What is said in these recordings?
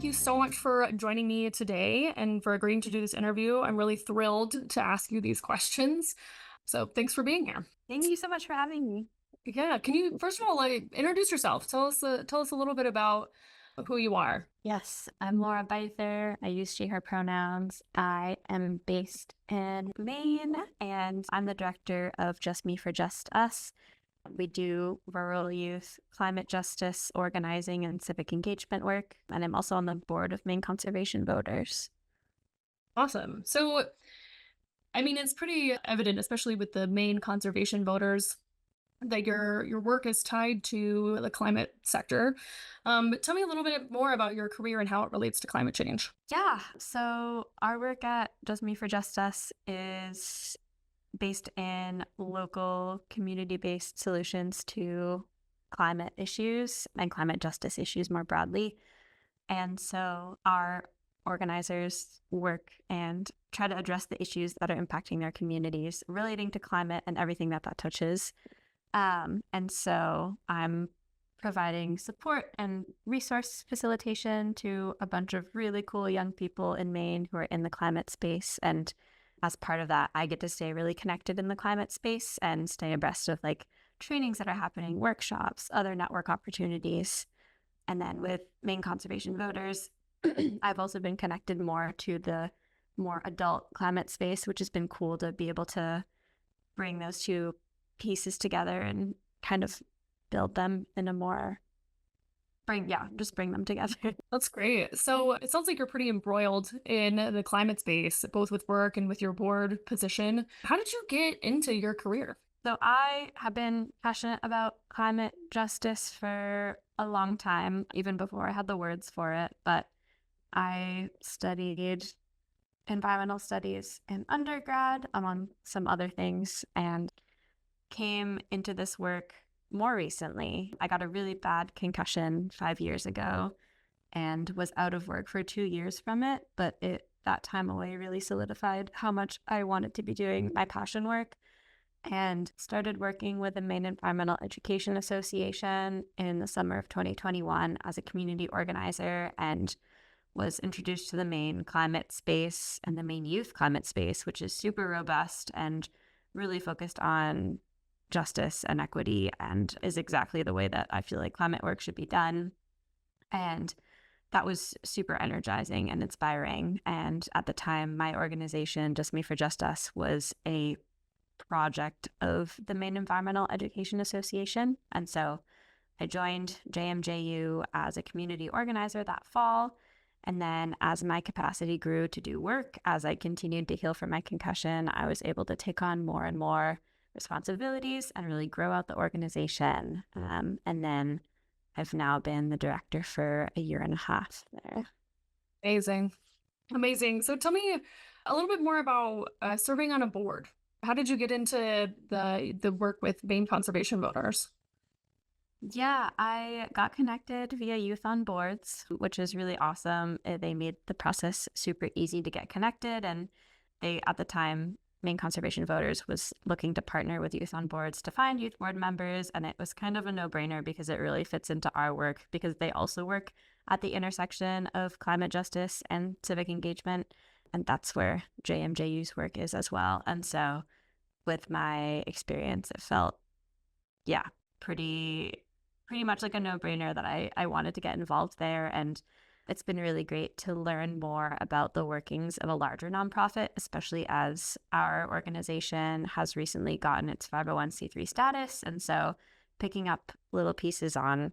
you so much for joining me today and for agreeing to do this interview. I'm really thrilled to ask you these questions. So thanks for being here. Thank you so much for having me. Yeah, can you first of all introduce yourself? Tell us a little bit about who you are. Yes, I'm Laura Bither. I use she, her pronouns. I am based in Maine, and I'm the director of JustME for JustUS. We do rural youth climate justice organizing and civic engagement work, and I'm also on the board of Maine Conservation Voters. Awesome. So, I mean, it's pretty evident, especially with the Maine conservation voters, that your work is tied to the climate sector. But tell me a little bit more about your career and how it relates to climate change. Yeah, so our work at JustME for JustUS is based in local community-based solutions to climate issues and climate justice issues more broadly. And so our organizers work and try to address the issues that are impacting their communities relating to climate and everything that touches. And so I'm providing support and resource facilitation to a bunch of really cool young people in Maine who are in the climate space. And as part of that, I get to stay really connected in the climate space and stay abreast of like trainings that are happening, workshops, other network opportunities. And then with Maine Conservation Voters, I've also been connected more to the more adult climate space, which has been cool to be able to bring those two pieces together and kind of build them in a more just bring them together. That's great. So it sounds like you're pretty embroiled in the climate space, both with work and with your board position. How did you get into your career? So I have been passionate about climate justice for a long time, even before I had the words for it. But I studied environmental studies in undergrad, among some other things, and came into this work more recently. I got a really bad concussion 5 years ago and was out of work for 2 years from it. But that time away really solidified how much I wanted to be doing my passion work, and started working with the Maine Environmental Education Association in the summer of 2021 as a community organizer, and was introduced to the Maine climate space and the Maine youth climate space, which is super robust and really focused on justice and equity and is exactly the way that I feel like climate work should be done. And that was super energizing and inspiring. And at the time, my organization, JustMe for JustUS, was a project of the Maine Environmental Education Association. And so I joined JMJU as a community organizer that fall. And then as my capacity grew to do work, as I continued to heal from my concussion, I was able to take on more and more responsibilities and really grow out the organization. And then I've now been the director for a year and a half there. Amazing. Amazing. So tell me a little bit more about serving on a board. How did you get into the work with Maine Conservation Voters? Yeah, I got connected via Youth on Boards, which is really awesome. They made the process super easy to get connected. And they, at the time, Maine Conservation Voters was looking to partner with Youth on Boards to find youth board members. And it was kind of a no-brainer because it really fits into our work, because they also work at the intersection of climate justice and civic engagement. And that's where JMJU's work is as well. And so with my experience, it felt, pretty much like a no-brainer that I wanted to get involved there. And it's been really great to learn more about the workings of a larger nonprofit, especially as our organization has recently gotten its 501c3 status. And so picking up little pieces on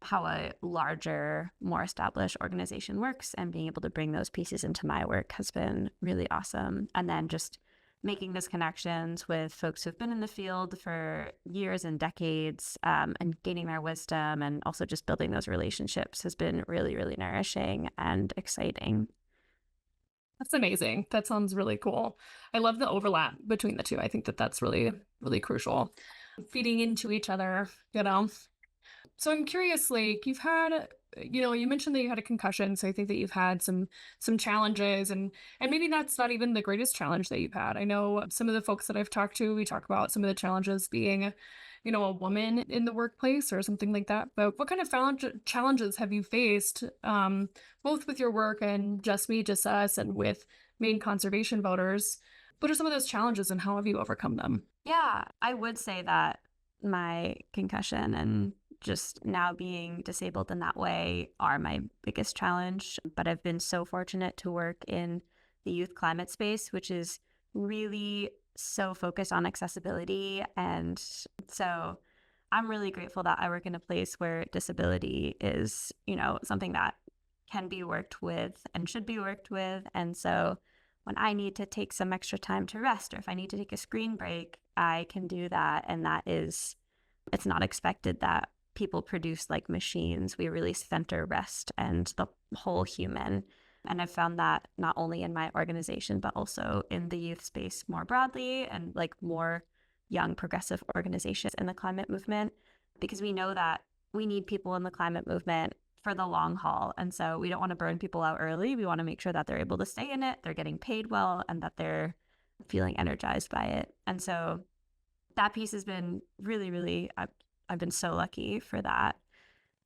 how a larger, more established organization works and being able to bring those pieces into my work has been really awesome. And then just making those connections with folks who've been in the field for years and decades, and gaining their wisdom, and also just building those relationships has been really, really nourishing and exciting. That's amazing. That sounds really cool. I love the overlap between the two. I think that that's really, really crucial. Feeding into each other. So I'm curious, like, you've had you mentioned that you had a concussion, so I think that you've had some challenges, and maybe that's not even the greatest challenge that you've had. I know some of the folks that I've talked to, we talk about some of the challenges being, a woman in the workplace or something like that. But what kind of challenges have you faced, both with your work and Just Me, Just Us, and with Maine conservation voters? What are some of those challenges, and how have you overcome them? Yeah, I would say that my concussion and just now being disabled in that way are my biggest challenge. But I've been so fortunate to work in the youth climate space, which is really so focused on accessibility. And so I'm really grateful that I work in a place where disability is, something that can be worked with and should be worked with. And so when I need to take some extra time to rest, or if I need to take a screen break, I can do that. And it's not expected that people produce like machines. We really center rest and the whole human. And I've found that not only in my organization, but also in the youth space more broadly, and like more young progressive organizations in the climate movement, because we know that we need people in the climate movement for the long haul. And so we don't want to burn people out early. We want to make sure that they're able to stay in it, they're getting paid well, and that they're feeling energized by it. And so that piece has been really, really, I've been so lucky for that.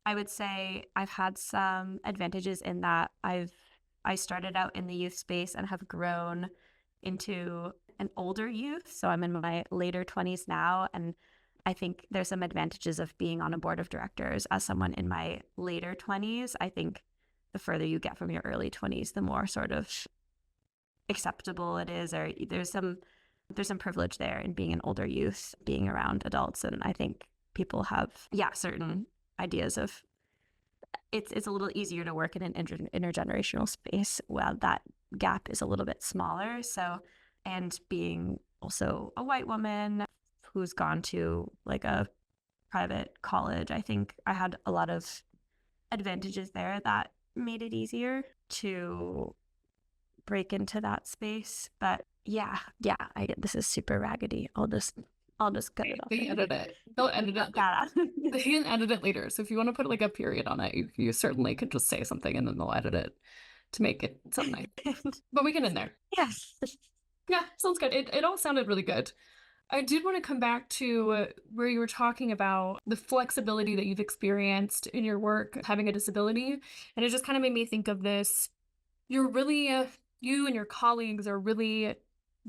I would say I've had some advantages in that I started out in the youth space and have grown into an older youth. So I'm in my later 20s now, and I think there's some advantages of being on a board of directors as someone in my later 20s. I think the further you get from your early 20s, the more sort of acceptable it is, or there's some privilege there in being an older youth, being around adults. And I think people have, certain ideas of it's a little easier to work in an intergenerational space. Well, that gap is a little bit smaller. So, and being also a white woman who's gone to like a private college, I think I had a lot of advantages there that made it easier to break into that space. But this is super raggedy. I'll just cut it off. They edit it. They'll edit it. They can edit it later. So if you want to put like a period on it, you certainly could just say something and then they'll edit it to make it something nice. But we get in there. Yes. Yeah, sounds good. It all sounded really good. I did want to come back to where you were talking about the flexibility that you've experienced in your work having a disability. And it just kind of made me think of this. You're really, you and your colleagues are really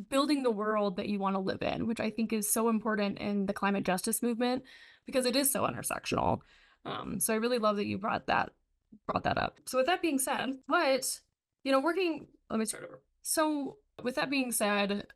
building the world that you want to live in, which I think is so important in the climate justice movement because it is so intersectional. So I really love that you brought that up. So with that being said, let me start over. So with that being said,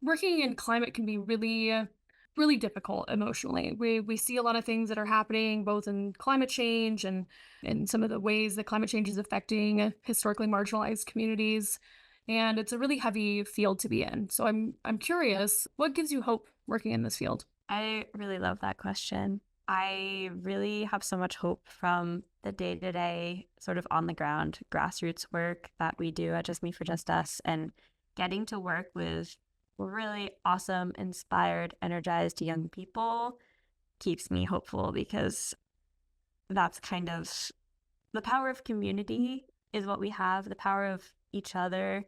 working in climate can be really, really difficult emotionally. We see a lot of things that are happening both in climate change and in some of the ways that climate change is affecting historically marginalized communities. And it's a really heavy field to be in. So I'm curious, what gives you hope working in this field? I really love that question. I really have so much hope from the day-to-day sort of on the ground grassroots work that we do at Just Me for Just Us, and getting to work with really awesome, inspired, energized young people keeps me hopeful, because that's kind of the power of community is what we have. The power of each other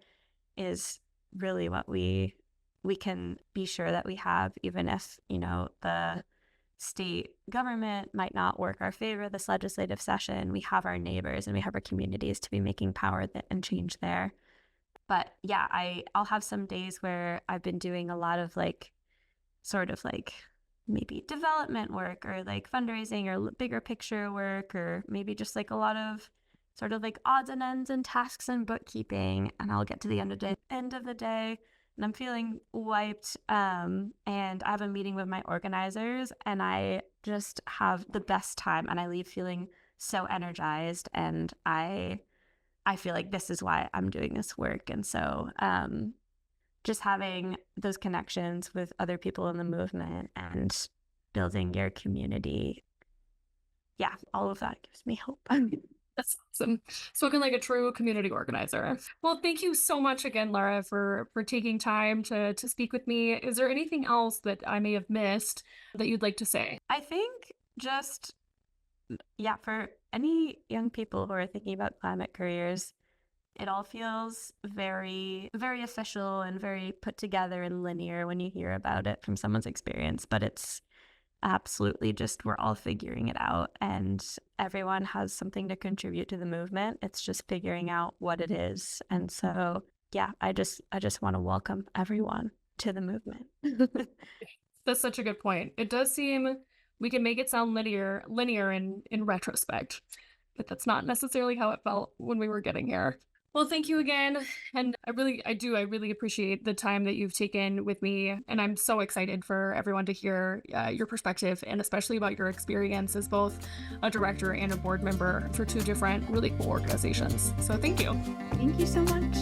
is really what we can be sure that we have, even if, the state government might not work our favor this legislative session. We have our neighbors and we have our communities to be making power and change there. But yeah, I'll have some days where I've been doing a lot of sort of maybe development work or fundraising or bigger picture work, or maybe just a lot of sort of odds and ends and tasks and bookkeeping. And I'll get to the end of the day and I'm feeling wiped. And I have a meeting with my organizers and I just have the best time and I leave feeling so energized. And I feel like this is why I'm doing this work. And so just having those connections with other people in the movement and building your community, all of that gives me hope. That's awesome. Spoken like a true community organizer. Well, thank you so much again, Laura, for taking time to speak with me. Is there anything else that I may have missed that you'd like to say? I think just, for any young people who are thinking about climate careers, it all feels very, very official and very put together and linear when you hear about it from someone's experience. But it's absolutely just we're all figuring it out, and everyone has something to contribute to the movement. It's just figuring out what it is. And so, yeah, I just want to welcome everyone to the movement. That's such a good point. It does seem we can make it sound linear in retrospect, but that's not necessarily how it felt when we were getting here. Well, thank you again. And I really appreciate the time that you've taken with me. And I'm so excited for everyone to hear your perspective, and especially about your experience as both a director and a board member for two different really cool organizations. So thank you. Thank you so much.